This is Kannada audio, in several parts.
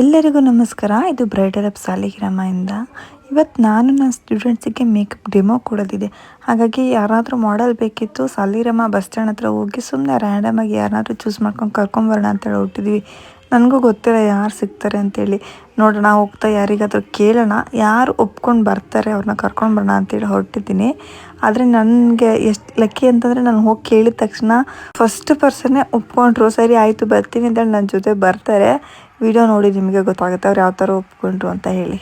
ಎಲ್ಲರಿಗೂ ನಮಸ್ಕಾರ. ಇದು ಬ್ರೈಡಲ್ ಅಪ್ ಸಾಲಿಗ್ರಾಮದಿಂದ. ಇವತ್ತು ನಾನು ನನ್ನ ಸ್ಟೂಡೆಂಟ್ಸಿಗೆ ಮೇಕಪ್ ಡೆಮೋ ಕೊಡೋದಿದೆ. ಹಾಗಾಗಿ ಯಾರಾದರೂ ಮಾಡೆಲ್ ಬೇಕಿತ್ತು. ಸಾಲಿಗ್ರಾಮ ಬಸ್ ಸ್ಟ್ಯಾಂಡ್ ಹತ್ರ ಹೋಗಿ ಸುಮ್ಮನೆ ರ್ಯಾಂಡಮಾಗಿ ಯಾರನ್ನಾದ್ರೂ ಚೂಸ್ ಮಾಡ್ಕೊಂಡು ಕರ್ಕೊಂಬರೋಣ ಅಂತೇಳಿ ಹೊರಟಿದ್ವಿ. ನನಗೂ ಗೊತ್ತಿಲ್ಲ ಯಾರು ಸಿಗ್ತಾರೆ ಅಂತೇಳಿ. ನೋಡೋಣ, ಹೋಗ್ತಾ ಯಾರಿಗಾದ್ರೂ ಕೇಳೋಣ, ಯಾರು ಒಪ್ಕೊಂಡು ಬರ್ತಾರೆ ಅವ್ರನ್ನ ಕರ್ಕೊಂಡು ಬರೋಣ ಅಂತೇಳಿ ಹೊರಟಿದ್ದೀನಿ. ಆದರೆ ನನಗೆ ಎಷ್ಟು ಲಕ್ಕಿ ಅಂತಂದರೆ ನಾನು ಹೋಗಿ ಕೇಳಿದ ತಕ್ಷಣ ಫಸ್ಟ್ ಪರ್ಸನ್ನೇ ಒಪ್ಕೊಂಡ್ರು. ಸರಿ ಆಯಿತು ಬರ್ತೀನಿ ಅಂತೇಳಿ ನನ್ನ ಜೊತೆ ಬರ್ತಾರೆ. ವಿಡಿಯೋ ನೋಡಿ ನಿಮಗೆ ಗೊತ್ತಾಗುತ್ತೆ ಅವ್ರು ಯಾವ ಥರ ಒಪ್ಕೊಂಡ್ರು ಅಂತ ಹೇಳಿ.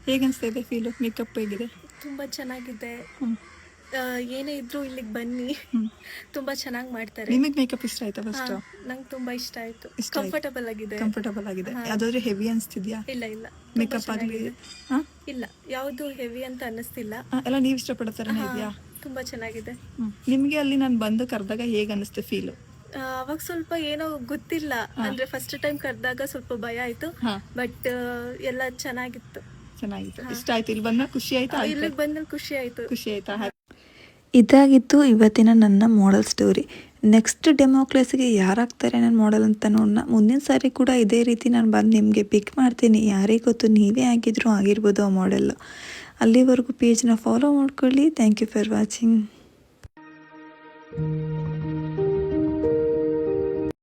ಹೇಗನ್ಸ್ತಾ ಇದೆ ಫೀಲು? ಮೇಕಪ್ ಹೇಗಿದೆ? ತುಂಬ ಚೆನ್ನಾಗಿದೆ. ಏನೇ ಇದ್ರೂ ಇಲ್ಲಿಗೆ ಬನ್ನಿ, ತುಂಬ ಚೆನ್ನಾಗಿ ಮಾಡ್ತಾರೆ. ನಿಮಗೆ ಮೇಕಪ್ ಇಷ್ಟ ಆಯ್ತಾ? ಫಸ್ಟ್ ನಂಗೆ ತುಂಬ ಇಷ್ಟ ಆಯಿತು. ಕಂಫರ್ಟಬಲ್ ಆಗಿದೆ. ಯಾವ್ದಾದ್ರು ಹೆವಿ ಅನಿಸ್ತಿದ್ಯಾ? ಇಲ್ಲ ಇಲ್ಲ, ಮೇಕಪ್ ಆಗಲಿ ಇಲ್ಲ, ಯಾವುದು ಹೆವಿ ಅಂತ ಅನ್ನಿಸ್ತಿಲ್ಲ. ಎಲ್ಲ ನೀವು ಇಷ್ಟಪಡೋ ಥರನೇ ಇದೆಯಾ? ತುಂಬ ಚೆನ್ನಾಗಿದೆ. ನಿಮಗೆ ಅಲ್ಲಿ ನಾನು ಬಂದು ಕರೆದಾಗ ಹೇಗೆ ಅನ್ನಿಸ್ತು ಫೀಲು? ಅವಾಗ ಸ್ವಲ್ಪ ಏನೋ ಗೊತ್ತಿಲ್ಲ, ಅಂದ್ರೆ ಫಸ್ಟ್ ಟೈಮ್ ಕರೆದಾಗ ಸ್ವಲ್ಪ ಭಯ ಆಯಿತು. ಬಟ್ ಎಲ್ಲ ಚೆನ್ನಾಗಿತ್ತು. ಇಷ್ಟ ಆಯ್ತು? ಇಲ್ಲಿ ಬಂದ ಖುಷಿ ಆಯ್ತಾ? ಇಲ್ಲಿಗೆ ಬಂದ ಖುಷಿ ಆಯ್ತಾ? ಇದಾಗಿತ್ತು ಇವತ್ತಿನ ನನ್ನ ಮಾಡೆಲ್ ಸ್ಟೋರಿ. ನೆಕ್ಸ್ಟ್ ಡೆಮೋ ಕ್ಲಾಸಿಗೆ ಯಾರಾಗ್ತಾರೆ ನನ್ನ ಮಾಡೆಲ್ ಅಂತ ನೋಡೋಣ. ಮುಂದಿನ ಸಾರಿ ಕೂಡ ಇದೇ ರೀತಿ ನಾನು ಬಂದು ನಿಮಗೆ ಪಿಕ್ ಮಾಡ್ತೀನಿ. ಯಾರೇ ಗೊತ್ತು, ನೀವೇ ಆಗಿರ್ಬೋದು ಆ ಮಾಡೆಲ್. ಅಲ್ಲಿವರೆಗೂ ಪೇಜ್ನ ಫಾಲೋ ಮಾಡ್ಕೊಳ್ಳಿ. Thank you for watching.